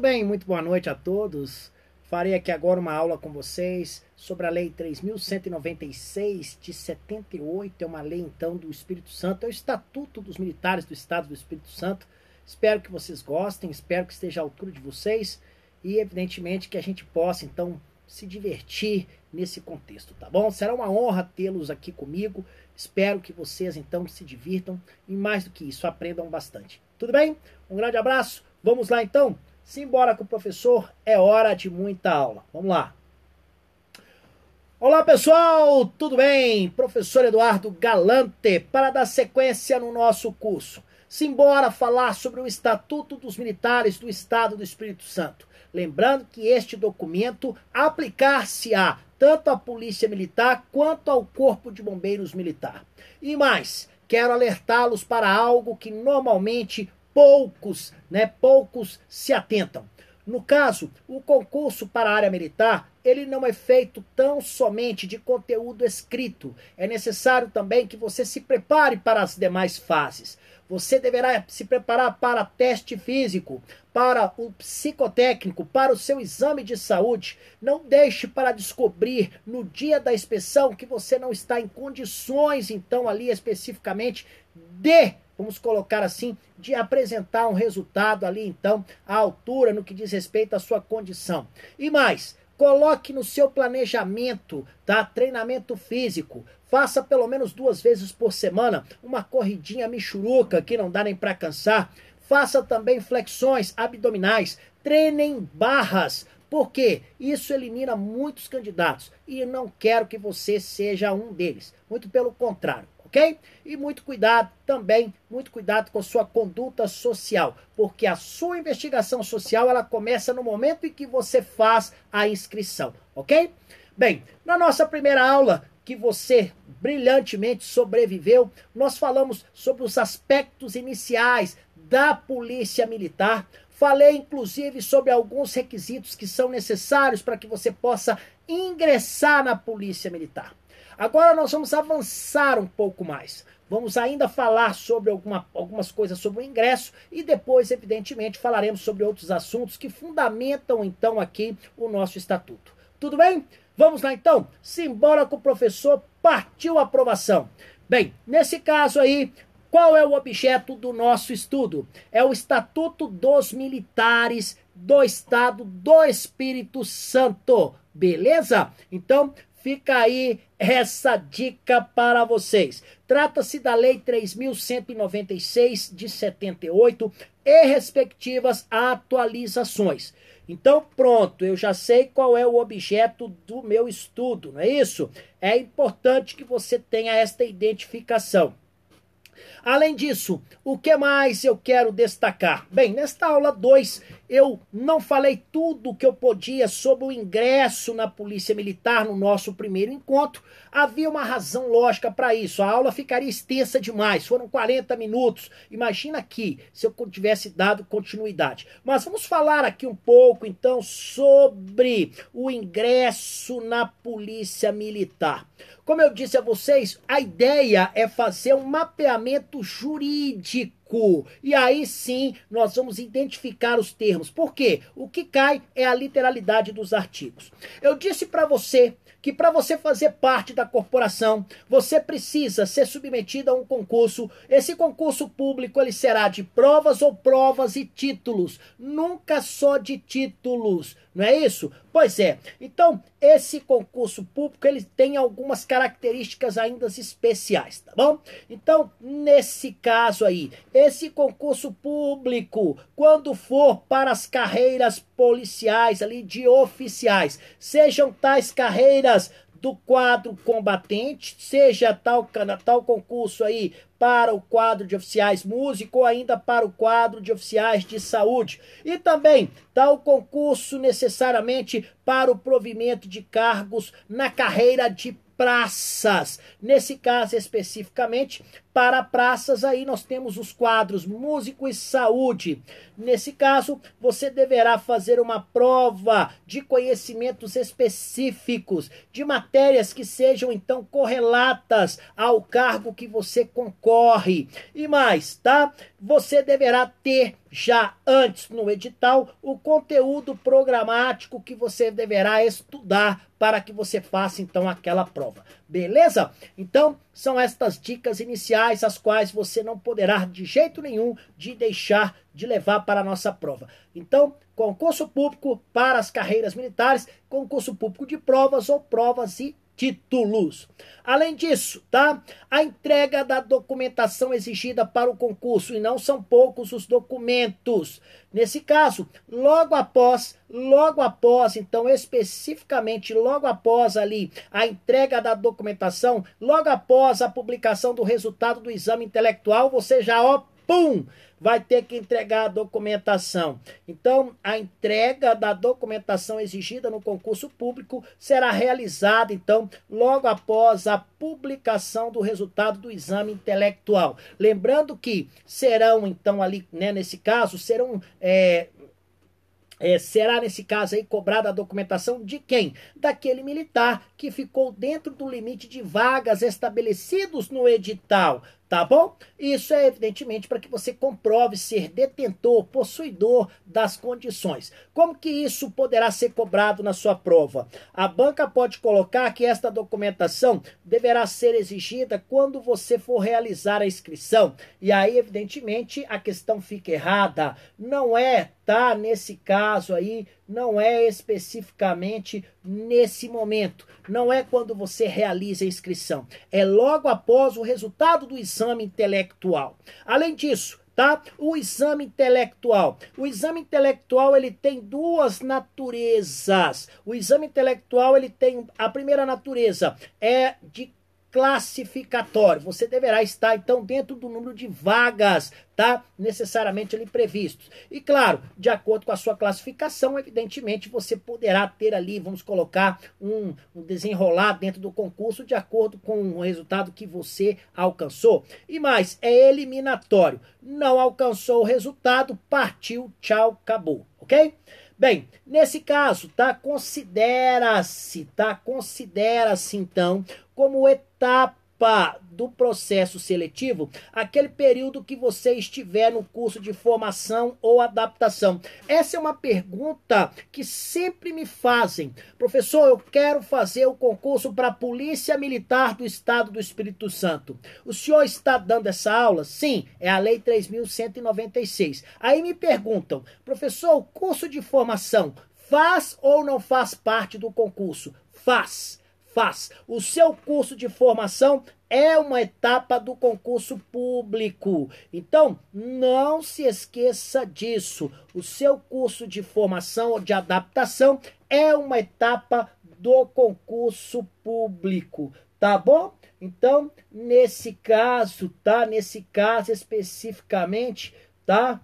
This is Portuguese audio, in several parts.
Tudo bem? Muito boa noite a todos. Farei aqui agora uma aula com vocês sobre a Lei 3.196 de 78, é uma lei então do Espírito Santo, é o Estatuto dos Militares do Estado do Espírito Santo. Espero que vocês gostem, espero que esteja à altura de vocês e evidentemente que a gente possa então se divertir nesse contexto, tá bom? Será uma honra tê-los aqui comigo, espero que vocês então se divirtam e mais do que isso, aprendam bastante. Tudo bem? Um grande abraço, vamos lá então? Simbora com o professor, é hora de muita aula. Vamos lá. Olá pessoal, tudo bem? Professor Eduardo Galante, para dar sequência no nosso curso. Simbora falar sobre o Estatuto dos Militares do Estado do Espírito Santo. Lembrando que este documento aplicar-se-á tanto à Polícia Militar quanto ao Corpo de Bombeiros Militar. E mais, quero alertá-los para algo que normalmente poucos se atentam. No caso, o concurso para a área militar, ele não é feito tão somente de conteúdo escrito. É necessário também que você se prepare para as demais fases. Você deverá se preparar para teste físico, para o psicotécnico, para o seu exame de saúde. Não deixe para descobrir no dia da inspeção que você não está em condições, então, ali especificamente, vamos colocar assim, de apresentar um resultado ali, então, à altura no que diz respeito à sua condição. E mais, coloque no seu planejamento, tá? Treinamento físico. Faça pelo menos 2 vezes por semana uma corridinha michuruca, que não dá nem para cansar. Faça também flexões abdominais. Treinem barras. Por quê? Isso elimina muitos candidatos. E eu não quero que você seja um deles. Muito pelo contrário. Ok? E muito cuidado também, muito cuidado com sua conduta social, porque a sua investigação social, ela começa no momento em que você faz a inscrição, ok? Bem, na nossa primeira aula, que você brilhantemente sobreviveu, nós falamos sobre os aspectos iniciais da Polícia Militar, falei inclusive sobre alguns requisitos que são necessários para que você possa ingressar na Polícia Militar. Agora nós vamos avançar um pouco mais. Vamos ainda falar sobre algumas coisas sobre o ingresso e depois, evidentemente, falaremos sobre outros assuntos que fundamentam, então, aqui o nosso estatuto. Tudo bem? Vamos lá, então? Simbora com o professor, partiu a aprovação. Bem, nesse caso aí, qual é o objeto do nosso estudo? É o Estatuto dos Militares do Estado do Espírito Santo. Beleza? Então, fica aí essa dica para vocês. Trata-se da Lei 3.196 de 78 e respectivas atualizações. Então, pronto, eu já sei qual é o objeto do meu estudo, não é isso? É importante que você tenha esta identificação. Além disso, o que mais eu quero destacar? Bem, nesta aula 2, eu não falei tudo o que eu podia sobre o ingresso na Polícia Militar no nosso primeiro encontro. Havia uma razão lógica para isso. A aula ficaria extensa demais, foram 40 minutos. Imagina aqui, se eu tivesse dado continuidade. Mas vamos falar aqui um pouco, então, sobre o ingresso na Polícia Militar. Como eu disse a vocês, a ideia é fazer um mapeamento jurídico. E aí sim, nós vamos identificar os termos. Por quê? O que cai é a literalidade dos artigos. Eu disse para você que para você fazer parte da corporação, você precisa ser submetido a um concurso. Esse concurso público, ele será de provas ou provas e títulos. Nunca só de títulos. Não é isso? Pois é. Então, esse concurso público, ele tem algumas características ainda especiais, tá bom? Então, nesse caso aí, esse concurso público, quando for para as carreiras policiais ali de oficiais, sejam tais carreiras do quadro combatente, seja tal concurso aí para o quadro de oficiais músico ou ainda para o quadro de oficiais de saúde. E também tal concurso necessariamente para o provimento de cargos na carreira de praças. Nesse caso especificamente, Para praças, aí nós temos os quadros Músico e Saúde. Nesse caso, você deverá fazer uma prova de conhecimentos específicos, de matérias que sejam, então, correlatas ao cargo que você concorre. E mais, tá? Você deverá ter já antes no edital o conteúdo programático que você deverá estudar para que você faça então aquela prova. Beleza? Então, são estas dicas iniciais as quais você não poderá de jeito nenhum de deixar de levar para a nossa prova. Então, concurso público para as carreiras militares, concurso público de provas ou provas e títulos. Além disso, tá? A entrega da documentação exigida para o concurso, e não são poucos os documentos. Nesse caso, logo após, então, especificamente logo após ali a entrega da documentação, logo após a publicação do resultado do exame intelectual, você já, ó, pum, vai ter que entregar a documentação. Então, a entrega da documentação exigida no concurso público será realizada, então, logo após a publicação do resultado do exame intelectual. Lembrando que serão, então, ali, né, nesse caso, será, nesse caso aí, cobrada a documentação de quem? Daquele militar que ficou dentro do limite de vagas estabelecidos no edital, tá bom? Isso é evidentemente para que você comprove ser detentor, possuidor das condições. Como que isso poderá ser cobrado na sua prova? A banca pode colocar que esta documentação deverá ser exigida quando você for realizar a inscrição. E aí, evidentemente, a questão fica errada. Não é, tá? Nesse caso aí, não é especificamente nesse momento. Não é quando você realiza a inscrição. É logo após o resultado do exame intelectual. Além disso, tá? O exame intelectual. O exame intelectual, ele tem duas naturezas. O exame intelectual, ele tem a primeira natureza é de classificatório. Você deverá estar, então, dentro do número de vagas, tá? Necessariamente ali previstos. E, claro, de acordo com a sua classificação, evidentemente, você poderá ter ali, vamos colocar, um desenrolar dentro do concurso de acordo com o resultado que você alcançou. E mais, é eliminatório. Não alcançou o resultado, partiu, tchau, acabou, ok? Bem, nesse caso, tá? Considera-se, então, como etapa do processo seletivo, aquele período que você estiver no curso de formação ou adaptação. Essa é uma pergunta que sempre me fazem. Professor, eu quero fazer o concurso para a Polícia Militar do Estado do Espírito Santo. O senhor está dando essa aula? Sim, é a Lei 3.196. Aí me perguntam, professor, o curso de formação faz ou não faz parte do concurso? Faz. O seu curso de formação é uma etapa do concurso público. Então, não se esqueça disso. O seu curso de formação ou de adaptação é uma etapa do concurso público, tá bom? Então, nesse caso, tá? Nesse caso especificamente, tá?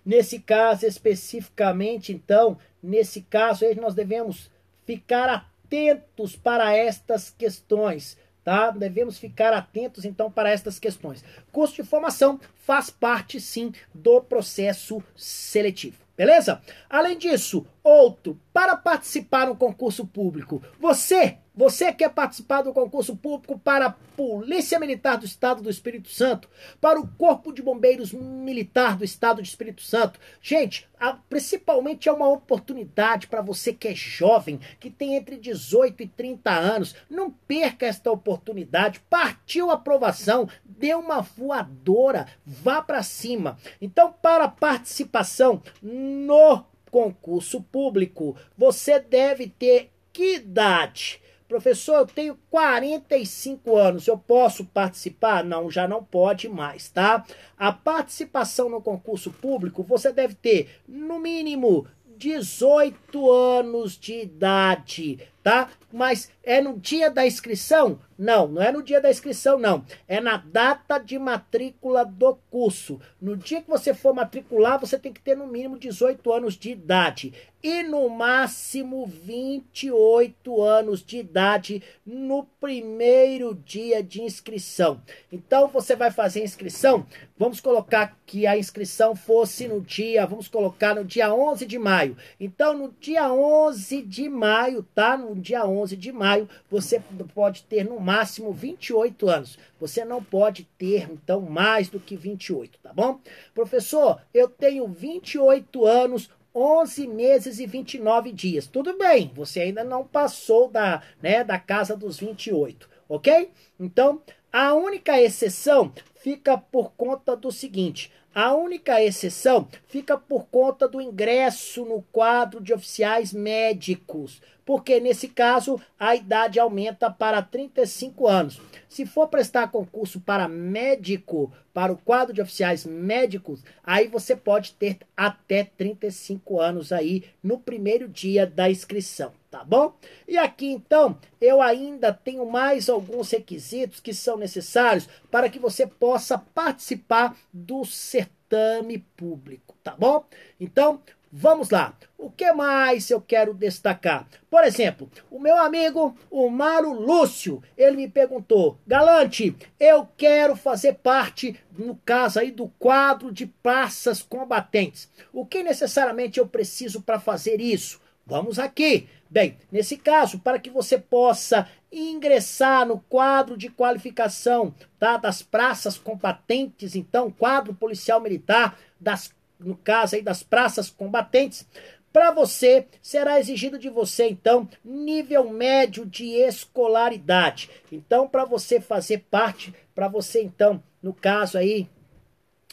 Nesse caso especificamente, então, nesse caso aí nós devemos ficar atentos para estas questões, tá? Devemos ficar atentos, então, para estas questões. Curso de formação faz parte, sim, do processo seletivo, beleza? Além disso, outro, para participar no concurso público, você quer participar do concurso público para a Polícia Militar do Estado do Espírito Santo, para o Corpo de Bombeiros Militar do Estado do Espírito Santo? Gente, principalmente é uma oportunidade para você que é jovem, que tem entre 18 e 30 anos. Não perca esta oportunidade. Partiu a aprovação, dê uma voadora, vá para cima. Então, para participação no concurso público, você deve ter que idade? Professor, eu tenho 45 anos, eu posso participar? Não, já não pode mais, tá? A participação no concurso público, você deve ter, no mínimo, 18 anos de idade, tá? Mas é no dia da inscrição? Não, não é no dia da inscrição, não. É na data de matrícula do curso. No dia que você for matricular, você tem que ter no mínimo 18 anos de idade. E no máximo 28 anos de idade no primeiro dia de inscrição. Então, você vai fazer a inscrição, vamos colocar que a inscrição fosse no dia, vamos colocar no dia 11 de maio. Então, no dia 11 de maio, tá? No dia 11 de maio, você pode ter no máximo 28 anos. Você não pode ter, então, mais do que 28, tá bom? Professor, eu tenho 28 anos, 11 meses e 29 dias. Tudo bem, você ainda não passou da casa dos 28, ok? Então, a única exceção fica por conta do seguinte: a única exceção fica por conta do ingresso no quadro de oficiais médicos, porque nesse caso a idade aumenta para 35 anos. Se for prestar concurso para médico, para o quadro de oficiais médicos, aí você pode ter até 35 anos aí no primeiro dia da inscrição, tá bom? E aqui então eu ainda tenho mais alguns requisitos que são necessários para que você possa participar do certame público, tá bom? Então, vamos lá. O que mais eu quero destacar? Por exemplo, o meu amigo, o Mário Lúcio, ele me perguntou: Galante, eu quero fazer parte, no caso aí, do quadro de praças combatentes. O que necessariamente eu preciso para fazer isso? Vamos aqui. Bem, nesse caso, para que você possa ingressar no quadro de qualificação, tá, das praças combatentes, então, quadro policial militar, no caso aí das praças combatentes, para você será exigido de você, então, nível médio de escolaridade. Então, para você fazer parte, para você, então, no caso aí,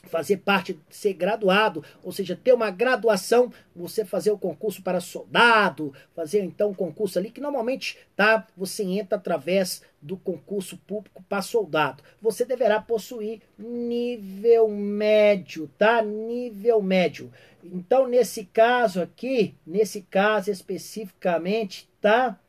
fazer parte, ser graduado, ou seja, ter uma graduação, você fazer o concurso para soldado, fazer então um concurso ali que normalmente, tá, você entra através do concurso público para soldado. Você deverá possuir nível médio, tá? Nível médio. Então, nesse caso aqui, nesse caso especificamente, tá?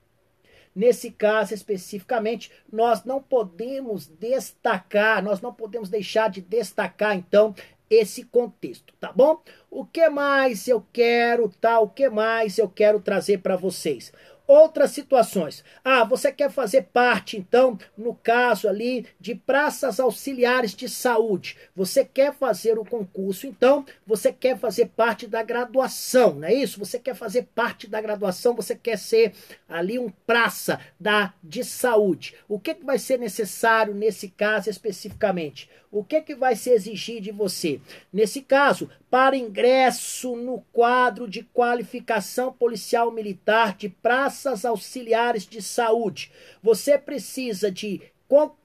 Nesse caso especificamente, nós não podemos destacar, nós não podemos deixar de destacar, então, esse contexto, tá bom? O que mais eu quero, tá? O que mais eu quero trazer para vocês? Outras situações. Ah, você quer fazer parte, então, no caso ali, de praças auxiliares de saúde. Você quer fazer o concurso, então, você quer fazer parte da graduação, não é isso? Você quer fazer parte da graduação, você quer ser ali um praça de saúde. O que vai ser necessário nesse caso especificamente? O que vai ser exigido de você? Nesse caso, para ingresso no quadro de qualificação policial militar de praças auxiliares de saúde, você precisa de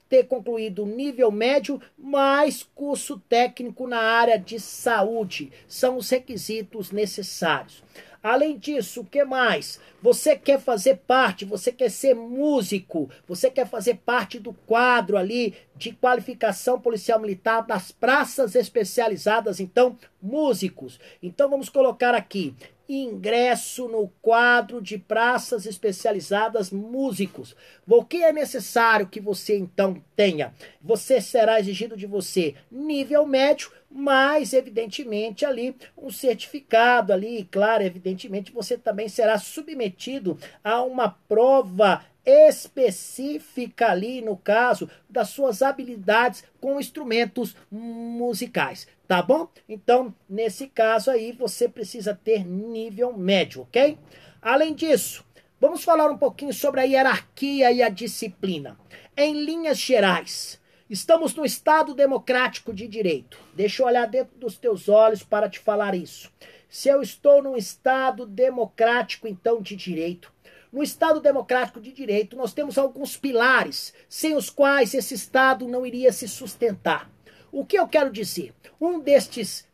ter concluído o nível médio mais curso técnico na área de saúde. São os requisitos necessários. Além disso, o que mais? Você quer fazer parte, você quer ser músico, você quer fazer parte do quadro ali de qualificação policial militar das praças especializadas, então, músicos. Então, vamos colocar aqui: ingresso no quadro de praças especializadas músicos. O que é necessário que você então tenha? Você será exigido de você nível médio, mas evidentemente ali um certificado ali, claro, evidentemente você também será submetido a uma prova específica ali, no caso, das suas habilidades com instrumentos musicais, tá bom? Então, nesse caso aí, você precisa ter nível médio, ok? Além disso, vamos falar um pouquinho sobre a hierarquia e a disciplina. Em linhas gerais, estamos no Estado Democrático de Direito. Deixa eu olhar dentro dos teus olhos para te falar isso. Se eu estou num Estado democrático, então, de direito, no Estado Democrático de Direito, nós temos alguns pilares sem os quais esse Estado não iria se sustentar. O que eu quero dizer? Um destes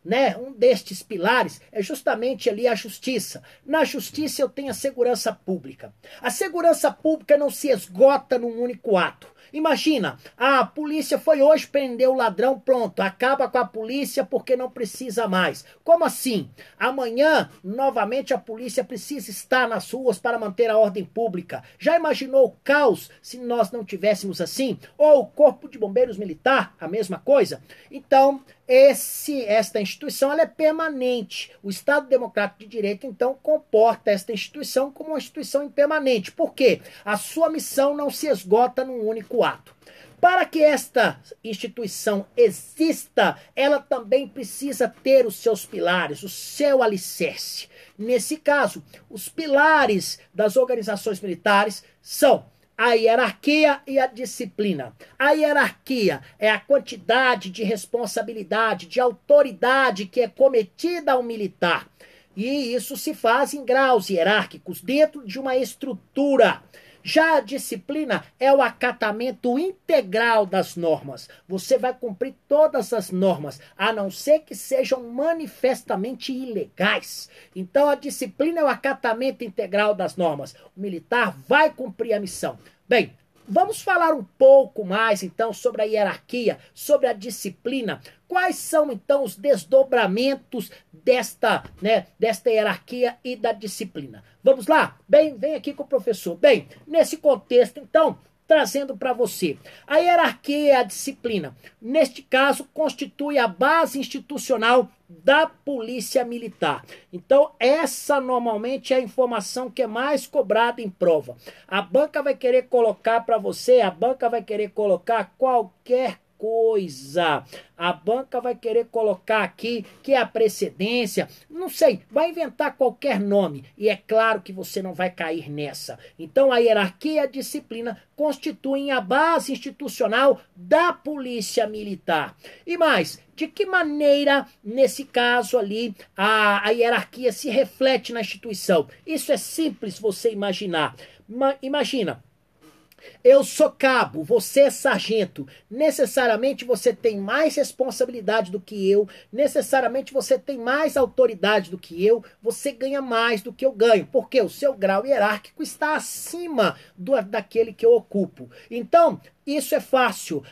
pilares é justamente ali a justiça. Na justiça eu tenho a segurança pública. A segurança pública não se esgota num único ato. Imagina, a polícia foi hoje prender o ladrão, pronto, acaba com a polícia porque não precisa mais. Como assim? Amanhã, novamente, a polícia precisa estar nas ruas para manter a ordem pública. Já imaginou o caos se nós não tivéssemos assim? Ou o Corpo de Bombeiros Militar, a mesma coisa? Então, esta instituição ela é permanente. O Estado Democrático de Direito, então, comporta esta instituição como uma instituição impermanente. Por quê? A sua missão não se esgota num único ato. Para que esta instituição exista, ela também precisa ter os seus pilares, o seu alicerce. Nesse caso, os pilares das organizações militares são a hierarquia e a disciplina. A hierarquia é a quantidade de responsabilidade, de autoridade que é cometida ao militar. E isso se faz em graus hierárquicos, dentro de uma estrutura. Já a disciplina é o acatamento integral das normas. Você vai cumprir todas as normas, a não ser que sejam manifestamente ilegais. Então a disciplina é o acatamento integral das normas. O militar vai cumprir a missão. Bem, vamos falar um pouco mais então sobre a hierarquia, sobre a disciplina. Quais são então os desdobramentos desta hierarquia e da disciplina? Vamos lá? Bem, vem aqui com o professor. Bem, nesse contexto então, trazendo para você. A hierarquia e a disciplina, neste caso, constitui a base institucional da polícia militar. Então, essa normalmente é a informação que é mais cobrada em prova. A banca vai querer colocar para você, a banca vai querer colocar qualquer coisa. A banca vai querer colocar aqui que é a precedência, não sei, vai inventar qualquer nome. E é claro que você não vai cair nessa. Então a hierarquia e a disciplina constituem a base institucional da polícia militar. E mais, de que maneira, nesse caso ali, a hierarquia se reflete na instituição? Isso é simples você imaginar. Imagina. Eu sou cabo, você é sargento. Necessariamente você tem mais responsabilidade do que eu. Necessariamente você tem mais autoridade do que eu. Você ganha mais do que eu ganho. Porque o seu grau hierárquico está acima daquele que eu ocupo. Então, isso é fácil.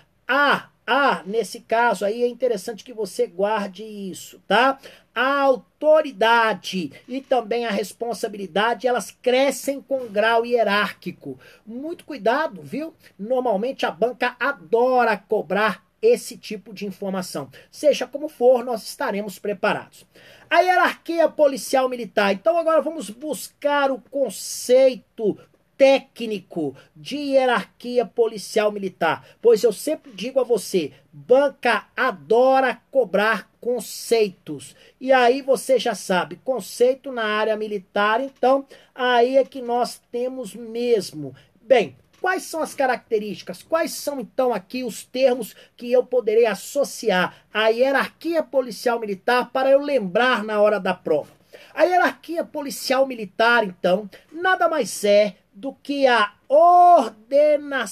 Nesse caso aí é interessante que você guarde isso, tá? A autoridade e também a responsabilidade, elas crescem com grau hierárquico. Muito cuidado, viu? Normalmente a banca adora cobrar esse tipo de informação. Seja como for, nós estaremos preparados. A hierarquia policial militar. Então agora vamos buscar o conceito técnico de hierarquia policial militar, pois eu sempre digo a você, banca adora cobrar conceitos, e aí você já sabe, conceito na área militar, então aí é que nós temos mesmo. Bem, quais são as características? Quais são, então, aqui os termos que eu poderei associar à hierarquia policial militar para eu lembrar na hora da prova? A hierarquia policial militar, então, nada mais é do que a ordenação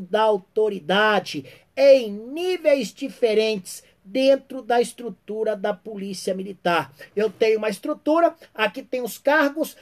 da autoridade em níveis diferentes dentro da estrutura da polícia militar. Eu tenho uma estrutura, aqui tem os cargos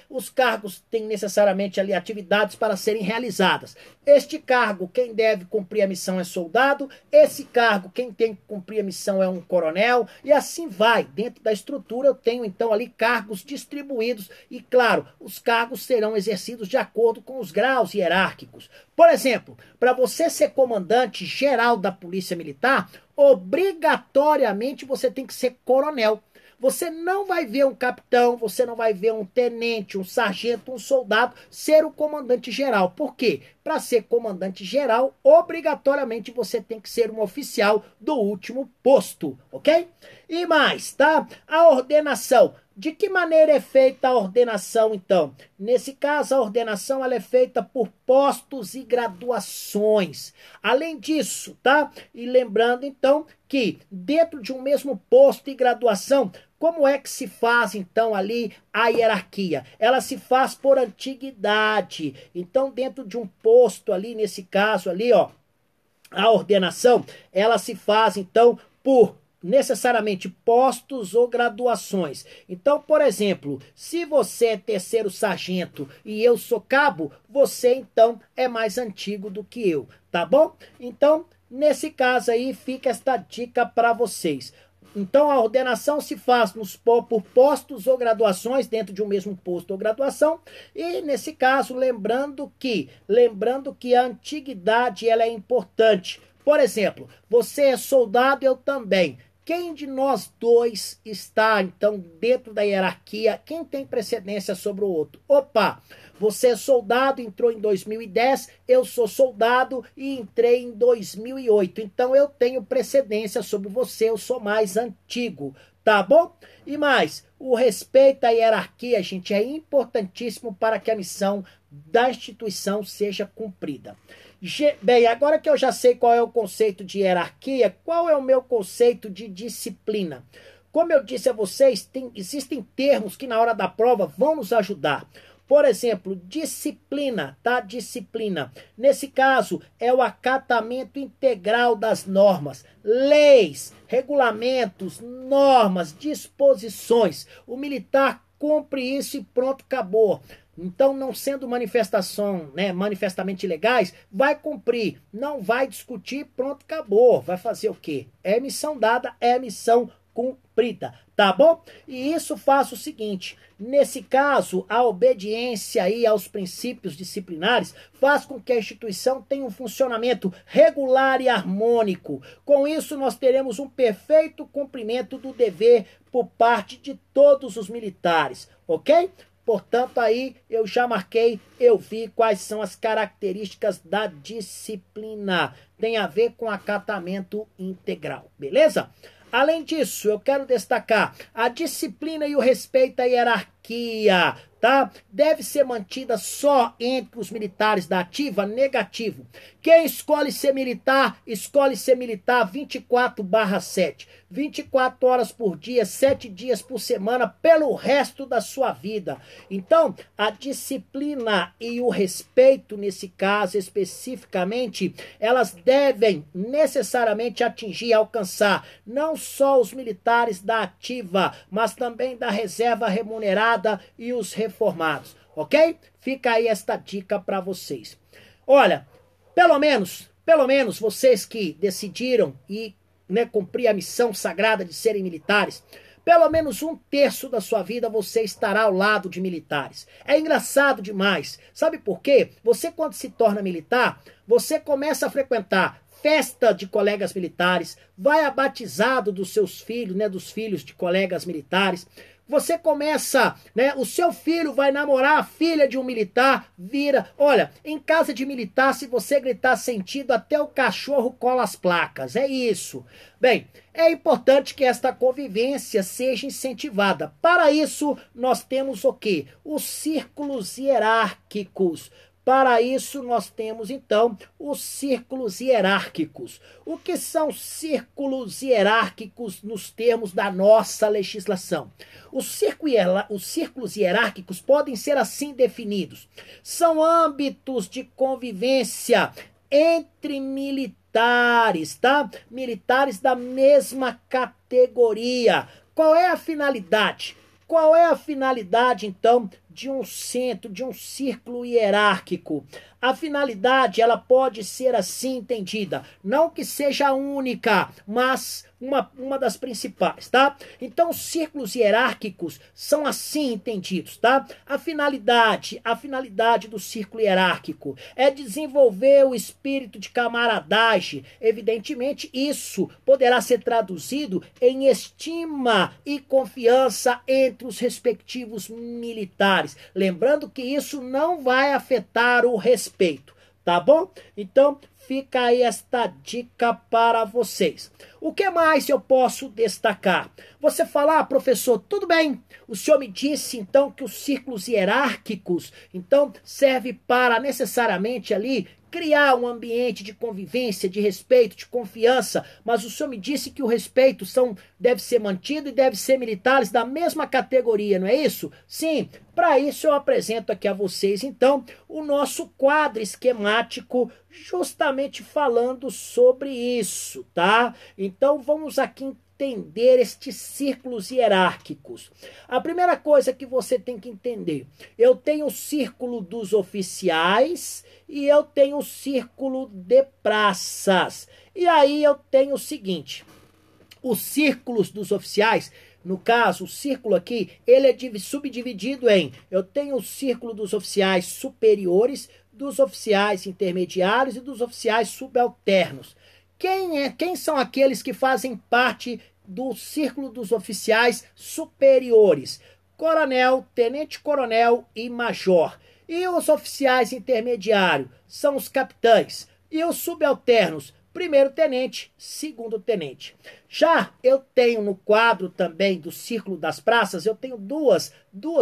têm necessariamente ali atividades para serem realizadas. Este cargo, quem deve cumprir a missão é soldado, esse cargo, quem tem que cumprir a missão é um coronel, e assim vai. Dentro da estrutura eu tenho então ali cargos distribuídos e, claro, os cargos serão exercidos de acordo com os graus hierárquicos. Por exemplo, para você ser comandante geral da polícia militar, obrigatoriamente você tem que ser coronel. Você não vai ver um capitão, você não vai ver um tenente, um sargento, um soldado ser o comandante geral. Por quê? Para ser comandante geral, obrigatoriamente você tem que ser um oficial do último posto, ok? E mais, tá? A ordenação. De que maneira é feita a ordenação, então? Nesse caso, a ordenação ela é feita por postos e graduações. Além disso, tá? E lembrando, então, que dentro de um mesmo posto e graduação, como é que se faz, então, ali a hierarquia? Ela se faz por antiguidade. Então, dentro de um posto ali, nesse caso ali, ó, a ordenação, ela se faz, então, por necessariamente postos ou graduações. Então, por exemplo, se você é terceiro sargento e eu sou cabo, você então é mais antigo do que eu, tá bom? Então, nesse caso aí, fica esta dica para vocês. Então, a ordenação se faz por postos ou graduações dentro de um mesmo posto ou graduação. E, nesse caso, lembrando que a antiguidade ela é importante. Por exemplo, você é soldado, eu também. Quem de nós dois está, então, dentro da hierarquia? Quem tem precedência sobre o outro? Opa! Você é soldado, entrou em 2010, eu sou soldado e entrei em 2008. Então eu tenho precedência sobre você, eu sou mais antigo, tá bom? E mais, o respeito à hierarquia, gente, é importantíssimo para que a missão da instituição seja cumprida. Bem, agora que eu já sei qual é o conceito de hierarquia, qual é o meu conceito de disciplina? Como eu disse a vocês, existem termos que na hora da prova vão nos ajudar. Por exemplo, disciplina, tá? Disciplina. Nesse caso, é o acatamento integral das normas, leis, regulamentos, normas, disposições. O militar cumpre isso e pronto, acabou. Então, não sendo manifestamente legais, vai cumprir, não vai discutir, pronto, acabou. Vai fazer o quê? É missão dada, é missão cumprida, tá bom? E isso faz o seguinte, nesse caso, a obediência aí aos princípios disciplinares faz com que a instituição tenha um funcionamento regular e harmônico. Com isso, nós teremos um perfeito cumprimento do dever por parte de todos os militares, ok? Portanto, aí eu já marquei, eu vi quais são as características da disciplina. Tem a ver com acatamento integral, beleza? Além disso, eu quero destacar a disciplina e o respeito à hierarquia, tá? Deve ser mantida só entre os militares da ativa, negativo. Quem escolhe ser militar 24/7. 24 horas por dia, 7 dias por semana, pelo resto da sua vida. Então, a disciplina e o respeito, nesse caso especificamente, elas devem necessariamente atingir, alcançar, não só os militares da ativa, mas também da reserva remunerada e os reformados, ok? Fica aí esta dica para vocês. Olha, pelo menos vocês que decidiram e cumprir a missão sagrada de serem militares, pelo menos 1/3 da sua vida você estará ao lado de militares. É engraçado demais. Sabe por quê? Você, quando se torna militar, você começa a frequentar festa de colegas militares, vai a batizado dos seus filhos, dos filhos de colegas militares. Você começa, o seu filho vai namorar a filha de um militar, olha, em casa de militar, se você gritar sentido, até o cachorro cola as placas, é isso. Bem, é importante que esta convivência seja incentivada. Para isso, nós temos o quê? Os círculos hierárquicos. Para isso, nós temos, então, os círculos hierárquicos. O que são círculos hierárquicos nos termos da nossa legislação? Os círculos hierárquicos podem ser assim definidos. São âmbitos de convivência entre militares, tá? Militares da mesma categoria. Qual é a finalidade? Qual é a finalidade, então, de um centro, de um círculo hierárquico? A finalidade, ela pode ser assim entendida. Não que seja a única, mas uma das principais, tá? Então, os círculos hierárquicos são assim entendidos, tá? A finalidade do círculo hierárquico é desenvolver o espírito de camaradagem. Evidentemente, isso poderá ser traduzido em estima e confiança entre os respectivos militares. Lembrando que isso não vai afetar o respeito, tá bom? Então, fica aí esta dica para vocês. O que mais eu posso destacar? Você fala, professor, tudo bem. O senhor me disse, então, que os círculos hierárquicos, então, serve para necessariamente ali criar um ambiente de convivência, de respeito, de confiança, mas o senhor me disse que o respeito deve ser mantido e deve ser militares da mesma categoria, não é isso? Sim, para isso eu apresento aqui a vocês, então, o nosso quadro esquemático, justamente falando sobre isso, tá? Então, vamos aqui entender estes círculos hierárquicos. A primeira coisa que você tem que entender, eu tenho o círculo dos oficiais e eu tenho o círculo de praças. E aí eu tenho o seguinte, os círculos dos oficiais, no caso, o círculo aqui, ele é subdividido em, eu tenho o círculo dos oficiais superiores, dos oficiais intermediários e dos oficiais subalternos. Quem são aqueles que fazem parte do círculo dos oficiais superiores? Coronel, tenente-coronel e major. E os oficiais intermediários são os capitães. E os subalternos, primeiro tenente, segundo tenente. Já eu tenho no quadro também do Círculo das Praças, eu tenho duas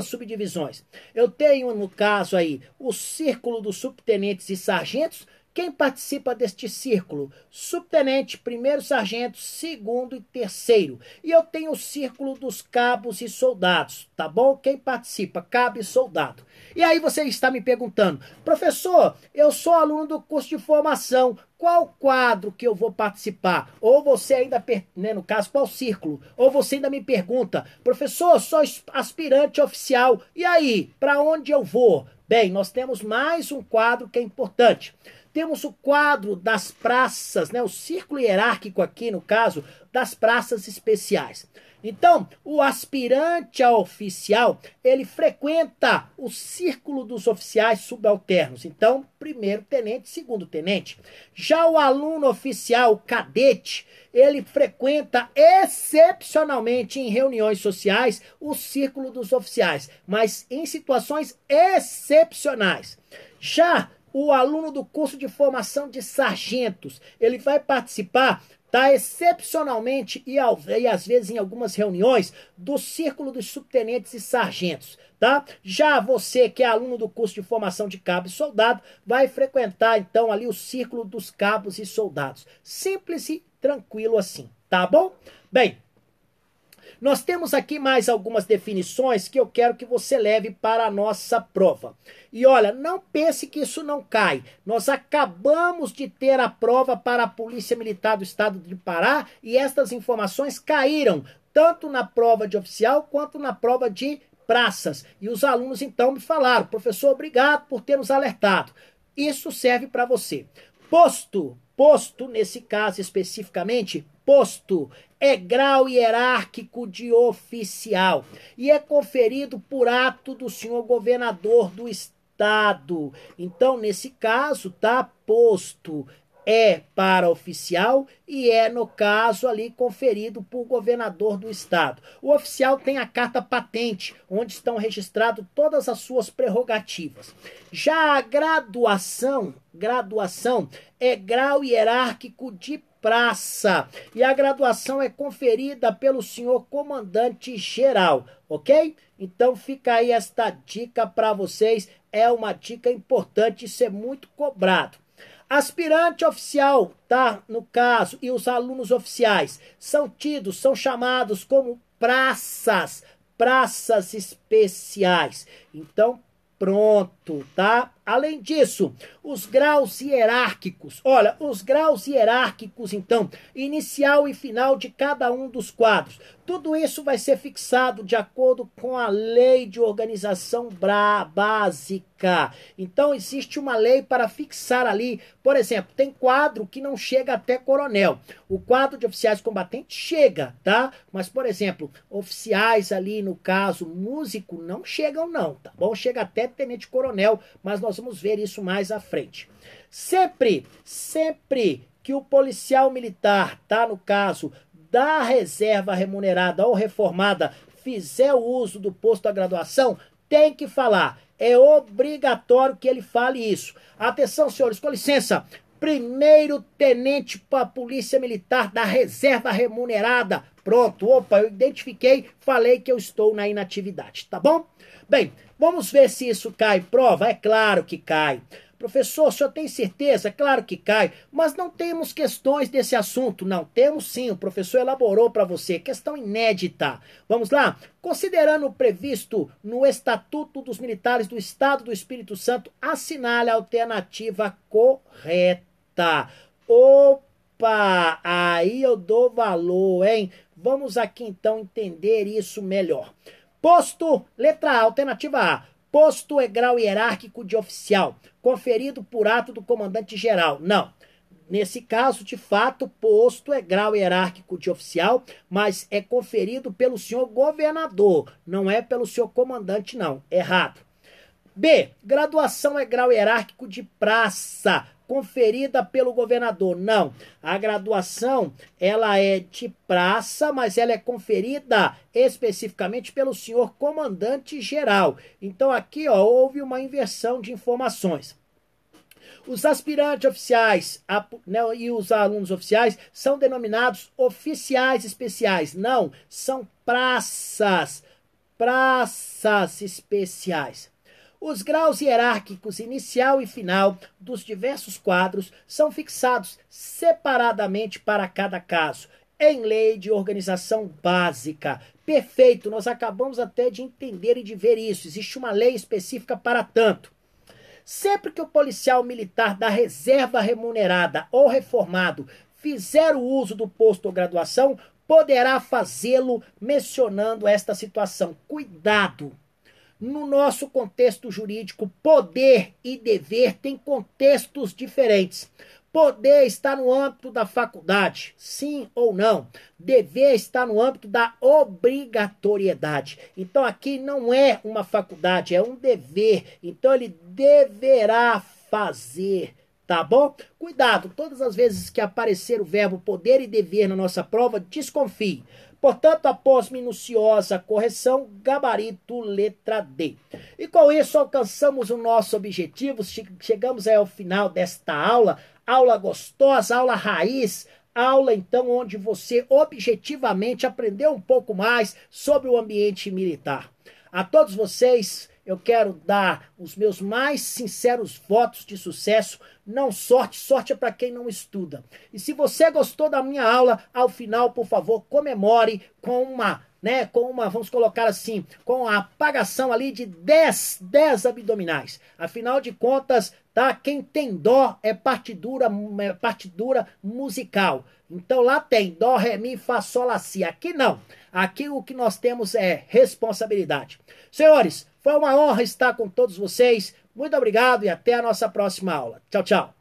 subdivisões. Eu tenho, no caso aí, o Círculo dos Subtenentes e Sargentos. Quem participa deste círculo? Subtenente, primeiro sargento, segundo e terceiro. E eu tenho o círculo dos cabos e soldados, tá bom? Quem participa? Cabo e soldado. E aí você está me perguntando, professor, eu sou aluno do curso de formação, qual quadro que eu vou participar? Ou você ainda, né, no caso, qual círculo? Ou você ainda me pergunta, professor, sou aspirante oficial, e aí, para onde eu vou? Bem, nós temos mais um quadro que é importante. Temos o quadro das praças, né? O círculo hierárquico aqui, no caso, das praças especiais. Então, o aspirante a oficial, ele frequenta o círculo dos oficiais subalternos. Então, primeiro tenente, segundo tenente. Já o aluno oficial, o cadete, ele frequenta excepcionalmente em reuniões sociais o círculo dos oficiais, mas em situações excepcionais. Já o aluno do curso de formação de sargentos, ele vai participar, tá, excepcionalmente e às vezes em algumas reuniões, do círculo dos subtenentes e sargentos, tá? Já você que é aluno do curso de formação de cabo e soldado, vai frequentar então ali o círculo dos cabos e soldados. Simples e tranquilo assim, tá bom? Bem, nós temos aqui mais algumas definições que eu quero que você leve para a nossa prova. E olha, não pense que isso não cai. Nós acabamos de ter a prova para a Polícia Militar do Estado de Pará e estas informações caíram tanto na prova de oficial quanto na prova de praças. E os alunos então me falaram, professor, obrigado por ter nos alertado. Isso serve para você. Posto, nesse caso especificamente, posto é grau hierárquico de oficial e é conferido por ato do senhor governador do estado. Então, nesse caso, tá, posto é para oficial e é, no caso, ali conferido por governador do estado. O oficial tem a carta patente, onde estão registradas todas as suas prerrogativas. Já a graduação é grau hierárquico de praça e a graduação é conferida pelo senhor comandante-geral, ok? Então fica aí esta dica para vocês, é uma dica importante, isso é muito cobrado. Aspirante oficial, tá? No caso, e os alunos oficiais são chamados como praças especiais. Então, pronto, tá? Além disso, os graus hierárquicos. Olha, os graus hierárquicos, então, inicial e final de cada um dos quadros. Tudo isso vai ser fixado de acordo com a lei de organização básica. Então, existe uma lei para fixar ali, por exemplo, tem quadro que não chega até coronel. O quadro de oficiais combatentes chega, tá? Mas, por exemplo, oficiais ali, no caso, músico, não chegam não, tá bom? Chega até tenente-coronel, mas nós vamos ver isso mais à frente. Sempre que o policial militar, tá, no caso da reserva remunerada ou reformada, fizer o uso do posto da graduação, tem que falar. É obrigatório que ele fale isso. Atenção, senhores, com licença. Primeiro tenente para a Polícia Militar da reserva remunerada. Pronto, opa, eu identifiquei, falei que eu estou na inatividade, tá bom? Bem, vamos ver se isso cai em prova. É claro que cai. Professor, o senhor tem certeza? Claro que cai. Mas não temos questões desse assunto. Não, temos sim. O professor elaborou para você. Questão inédita. Vamos lá? Considerando o previsto no Estatuto dos Militares do Estado do Espírito Santo, assinale a alternativa correta. Opa! Aí eu dou valor, hein? Vamos aqui então entender isso melhor. Posto, letra A, alternativa A. Posto é grau hierárquico de oficial, conferido por ato do comandante-geral. Não. Nesse caso, de fato, posto é grau hierárquico de oficial, mas é conferido pelo senhor governador, não é pelo senhor comandante, não. Errado. B. Graduação é grau hierárquico de praça, conferida pelo governador. Não. A graduação, ela é de praça, mas ela é conferida especificamente pelo senhor comandante-geral. Então, aqui, ó, houve uma inversão de informações. Os aspirantes oficiais e os alunos oficiais são denominados oficiais especiais. Não, são praças especiais. Os graus hierárquicos inicial e final dos diversos quadros são fixados separadamente para cada caso, em lei de organização básica. Perfeito, nós acabamos até de entender e de ver isso. Existe uma lei específica para tanto. Sempre que o policial militar da reserva remunerada ou reformado fizer o uso do posto ou graduação, poderá fazê-lo mencionando esta situação. Cuidado! No nosso contexto jurídico, poder e dever têm contextos diferentes. Poder está no âmbito da faculdade, sim ou não. Dever está no âmbito da obrigatoriedade. Então aqui não é uma faculdade, é um dever. Então ele deverá fazer, tá bom? Cuidado, todas as vezes que aparecer o verbo poder e dever na nossa prova, desconfie. Portanto, após minuciosa correção, gabarito letra D. E com isso alcançamos o nosso objetivo, chegamos ao final desta aula, aula gostosa, aula raiz, aula então onde você objetivamente aprendeu um pouco mais sobre o ambiente militar. A todos vocês, eu quero dar os meus mais sinceros votos de sucesso. Não sorte, sorte é para quem não estuda. E se você gostou da minha aula, ao final, por favor, comemore com uma, vamos colocar assim, com a apagação ali de 10 abdominais. Afinal de contas, tá? Quem tem dó é partitura musical. Então lá tem dó, ré, mi, fá, sol, lá, si. Aqui não. Aqui o que nós temos é responsabilidade. Senhores, foi uma honra estar com todos vocês. Muito obrigado e até a nossa próxima aula. Tchau, tchau.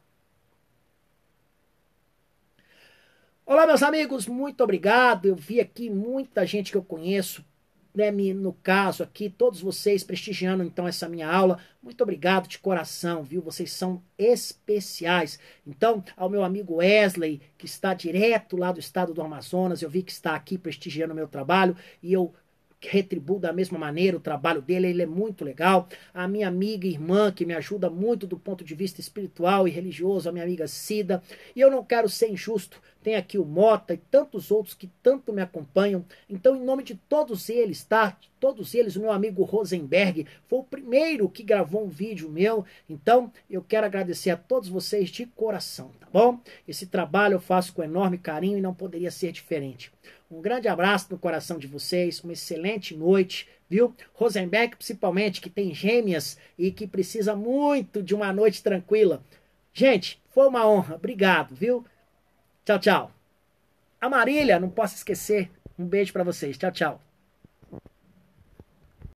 Olá, meus amigos, muito obrigado. Eu vi aqui muita gente que eu conheço, né, no caso aqui, todos vocês prestigiando então essa minha aula. Muito obrigado de coração, viu? Vocês são especiais. Então, ao meu amigo Wesley, que está direto lá do estado do Amazonas, eu vi que está aqui prestigiando o meu trabalho e eu retribuo da mesma maneira o trabalho dele, ele é muito legal. A minha amiga e irmã, que me ajuda muito do ponto de vista espiritual e religioso, a minha amiga Cida. E eu não quero ser injusto, tem aqui o Mota e tantos outros que tanto me acompanham. Então, em nome de todos eles, tá? Todos eles, o meu amigo Rosenberg foi o primeiro que gravou um vídeo meu. Então, eu quero agradecer a todos vocês de coração, tá bom? Esse trabalho eu faço com enorme carinho e não poderia ser diferente. Um grande abraço no coração de vocês, uma excelente noite, viu? Rosenberg, principalmente, que tem gêmeas e que precisa muito de uma noite tranquila. Gente, foi uma honra, obrigado, viu? Tchau, tchau. A Marília, não posso esquecer, um beijo para vocês, tchau, tchau.